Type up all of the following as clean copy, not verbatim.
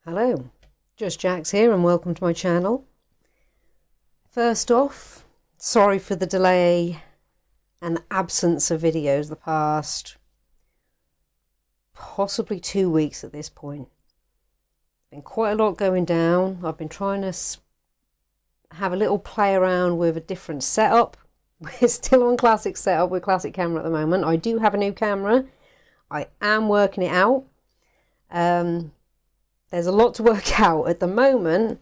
Hello, Just Jax here and welcome to my channel. First off, sorry for the delay and the absence of videos the past possibly 2 weeks at this point. Been quite a lot going down. I've been trying to have a little play around with a different setup. We're still on classic setup with classic camera at the moment. I do have a new camera. I am working it out. There's a lot to work out at the moment.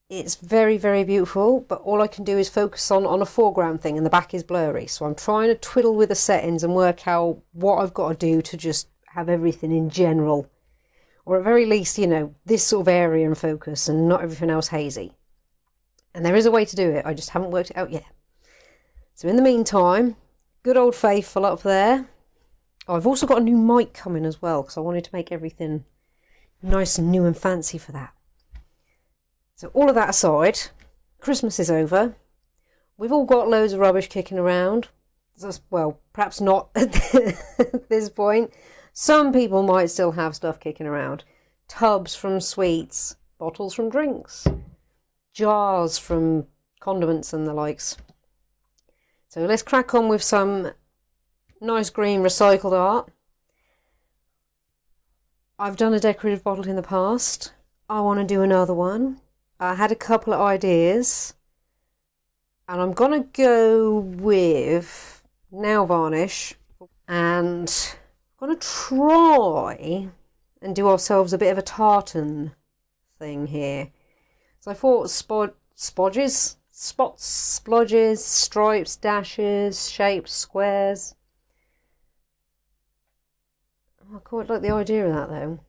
It's very, very beautiful, but all I can do is focus on a foreground thing and the back is blurry. So I'm trying to twiddle with the settings and work out what I've got to do to just have everything in general, or at very least, you know, this sort of area in focus and not everything else hazy. And there is a way to do it. I just haven't worked it out yet. So in the meantime, good old faithful up there. Oh, I've also got a new mic coming as well because I wanted to make everything nice and new and fancy for that. So all of that aside, Christmas is over. We've all got loads of rubbish kicking around. Well, perhaps not at this point. Some people might still have stuff kicking around. Tubs from sweets, bottles from drinks, jars from condiments and the likes. So let's crack on with some nice green recycled art. I've done a decorative bottle in the past. I want to do another one. I had a couple of ideas. And I'm going to go with nail varnish. And I'm going to try and do ourselves a bit of a tartan thing here. So I thought splodges, spots, splodges, stripes, dashes, shapes, squares. I quite like the idea of that though.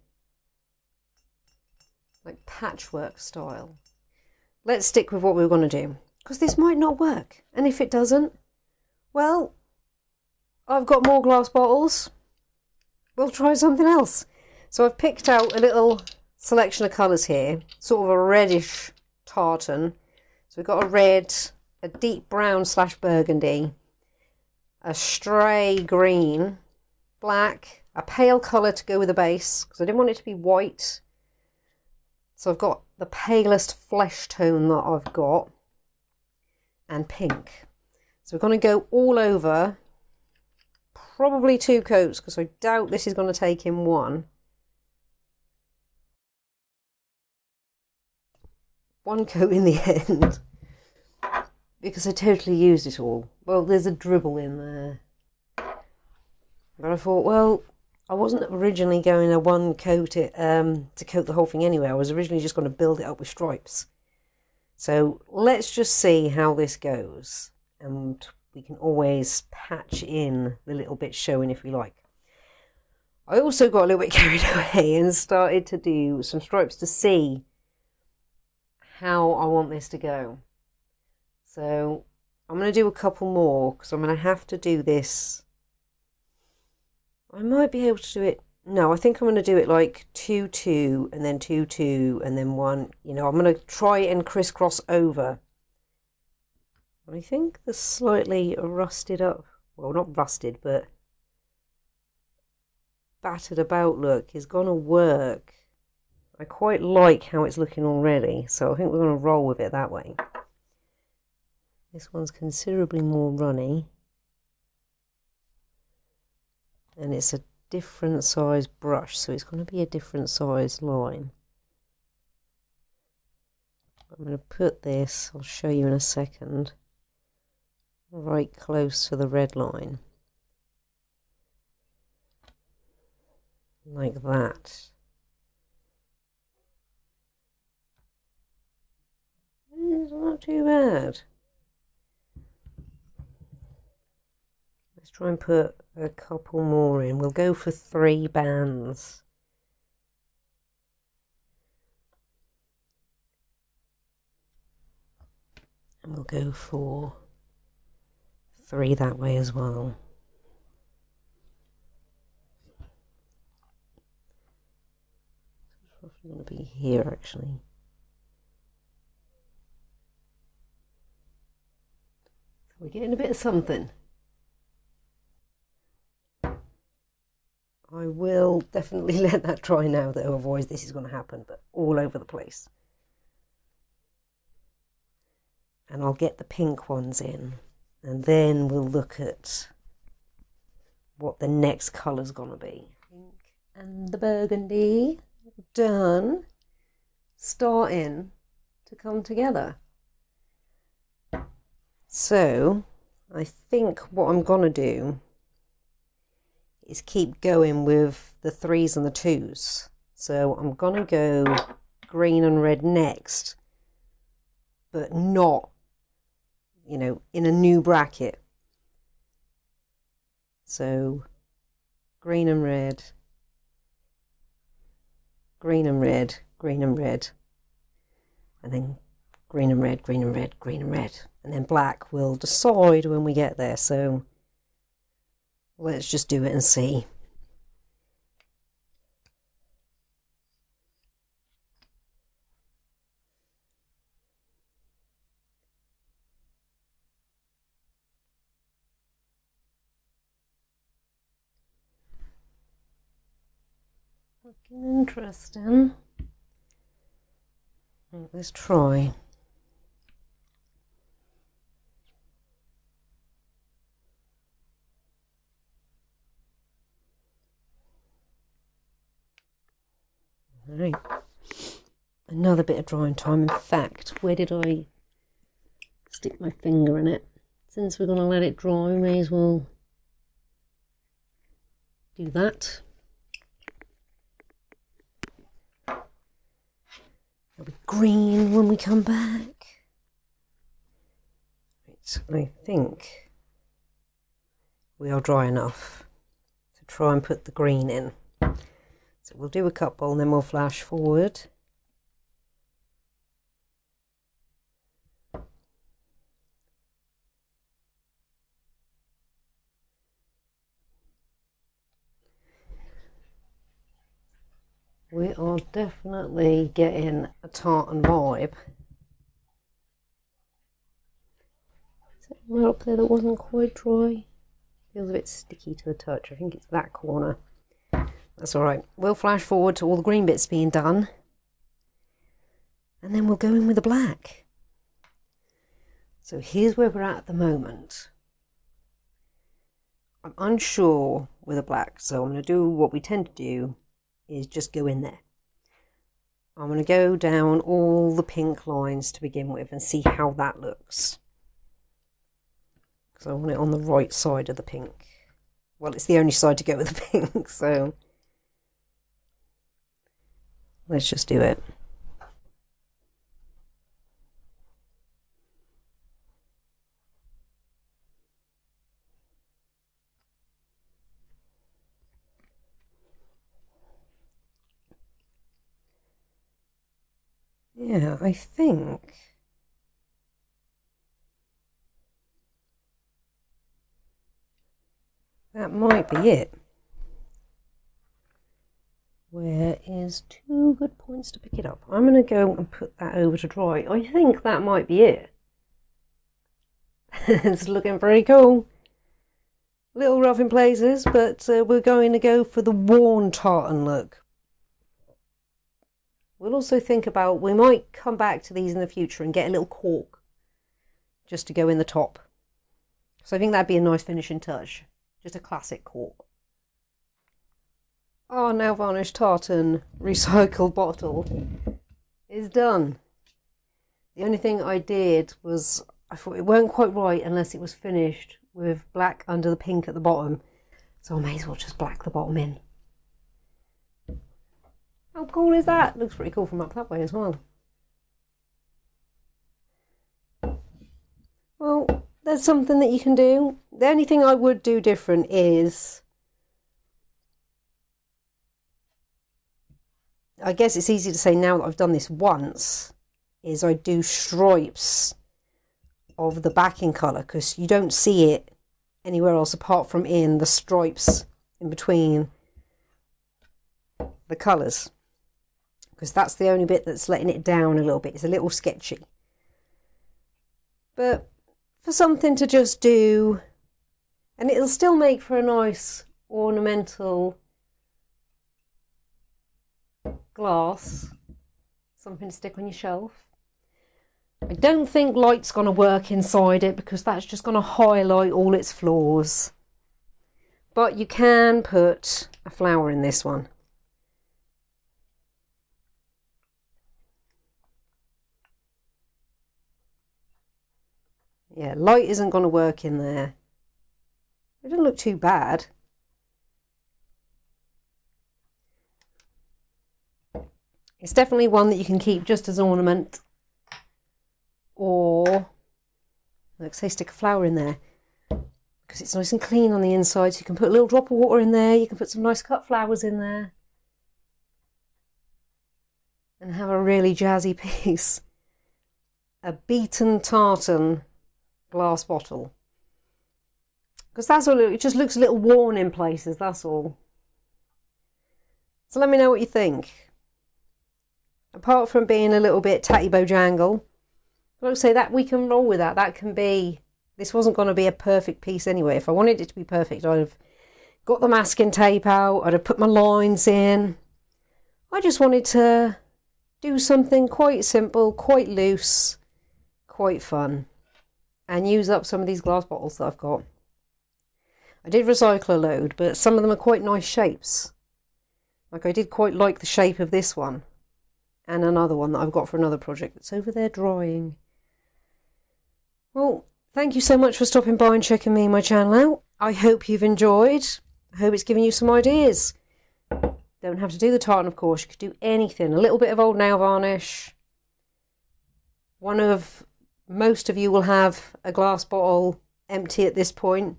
Like patchwork style. Let's stick with what we were going to do, because this might not work. And if it doesn't, well, I've got more glass bottles. We'll try something else. So I've picked out a little selection of colours here, sort of a reddish tartan. So we've got a red, a deep brown / burgundy, a stray green, black, a pale colour to go with the base, because I didn't want it to be white. So I've got the palest flesh tone that I've got, and pink. So we're going to go all over, probably 2 coats, because I doubt this is going to take in one. One coat in the end, because I totally used it all. Well, there's a dribble in there. But I thought, well, I wasn't originally going to one coat it to coat the whole thing anyway. I was originally just going to build it up with stripes. So let's just see how this goes. And we can always patch in the little bits showing if we like. I also got a little bit carried away and started to do some stripes to see how I want this to go. So I'm going to do a couple more because I'm going to have to do this. I might be able to do it. No, I think I'm going to do it like 2, 2, and then 2, 2, and then 1. You know, I'm going to try and crisscross over. I think the slightly rusted up, well, not rusted, but battered about look is going to work. I quite like how it's looking already, so I think we're going to roll with it that way. This one's considerably more runny. And it's a different size brush, so it's going to be a different size line. I'm going to put this, I'll show you in a second, right close to the red line. Like that. It's not too bad. Let's try and put a couple more in. We'll go for 3 bands. And we'll go for 3 that way as well. It's probably going to be here actually. So we're getting a bit of something. I will definitely let that dry now, though, otherwise this is going to happen, but all over the place. And I'll get the pink ones in, and then we'll look at what the next colour's going to be. Pink and the burgundy, done, starting to come together. So I think what I'm going to do is keep going with the 3s and the 2s. So I'm going to go green and red next, but not, you know, in a new bracket. So green and red, green and red, green and red, and then green and red, green and red, green and red, and then black we'll decide when we get there. So let's just do it and see. Looking interesting. Let's try. All right. Another bit of drying time. In fact, where did I stick my finger in it? Since we're going to let it dry, we may as well do that. It'll be green when we come back. Right, I think we are dry enough to try and put the green in. So we'll do a couple and then we'll flash forward. We are definitely getting a tartan vibe. Is there anywhere up there that wasn't quite dry? Feels a bit sticky to the touch. I think it's that corner. That's all right. We'll flash forward to all the green bits being done. And then we'll go in with the black. So here's where we're at the moment. I'm unsure with the black, so I'm going to do what we tend to do, is just go in there. I'm going to go down all the pink lines to begin with and see how that looks. Because I want it on the right side of the pink. Well, it's the only side to go with the pink, so let's just do it. Yeah, I think that might be it. Where is 2 good points to pick it up? I'm going to go and put that over to dry. I think that might be it. It's looking pretty cool. A little rough in places, but we're going to go for the worn tartan look. We'll also think about, we might come back to these in the future and get a little cork just to go in the top. So I think that'd be a nice finishing touch. Just a classic cork. Our now varnished tartan recycled bottle is done. The only thing I did was, I thought it weren't quite right unless it was finished with black under the pink at the bottom. So I may as well just black the bottom in. How cool is that? Looks pretty cool from up that way as well. Well, there's something that you can do. The only thing I would do different is, I guess it's easy to say now that I've done this once, is I do stripes of the backing colour, because you don't see it anywhere else apart from in the stripes in between the colours, because that's the only bit that's letting it down a little bit. It's a little sketchy, but for something to just do, and it'll still make for a nice ornamental glass, something to stick on your shelf. I don't think light's going to work inside it because that's just going to highlight all its flaws. But you can put a flower in this one. Yeah, light isn't going to work in there. It doesn't look too bad. It's definitely one that you can keep just as ornament. Or, like say, stick a flower in there. Because it's nice and clean on the inside. So you can put a little drop of water in there. You can put some nice cut flowers in there. And have a really jazzy piece. A beaten tartan glass bottle. Because that's all, it just looks a little worn in places, that's all. So let me know what you think. Apart from being a little bit tatty bojangle, like I say, that we can roll with that. That can be, this wasn't going to be a perfect piece anyway. If I wanted it to be perfect, I'd have got the masking tape out, I'd have put my lines in. I just wanted to do something quite simple, quite loose, quite fun. And use up some of these glass bottles that I've got. I did recycle a load, but some of them are quite nice shapes. Like I did quite like the shape of this one. And another one that I've got for another project that's over there drying. Well, thank you so much for stopping by and checking me and my channel out. I hope you've enjoyed. I hope it's given you some ideas. Don't have to do the tartan, of course. You could do anything. A little bit of old nail varnish. Most of you will have a glass bottle empty at this point.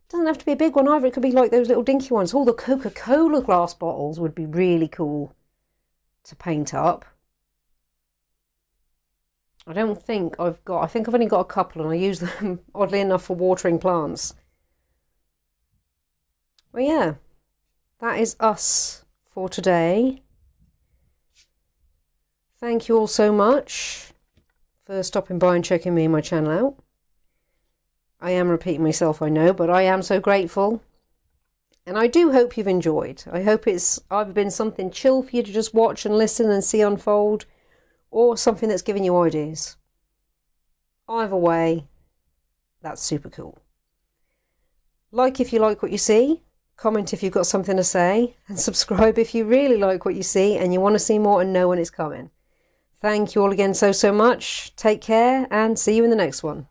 It doesn't have to be a big one either. It could be like those little dinky ones. All the Coca-Cola glass bottles would be really cool to paint up. I think I've only got a couple and I use them oddly enough for watering plants. Well, yeah, that is us for today. Thank you all so much for stopping by and checking me and my channel out. I am repeating myself, I know, but I am so grateful. And I do hope you've enjoyed. I hope it's either been something chill for you to just watch and listen and see unfold, or something that's giving you ideas. Either way, that's super cool. Like if you like what you see, comment if you've got something to say, and subscribe if you really like what you see and you want to see more and know when it's coming. Thank you all again so much. Take care and see you in the next one.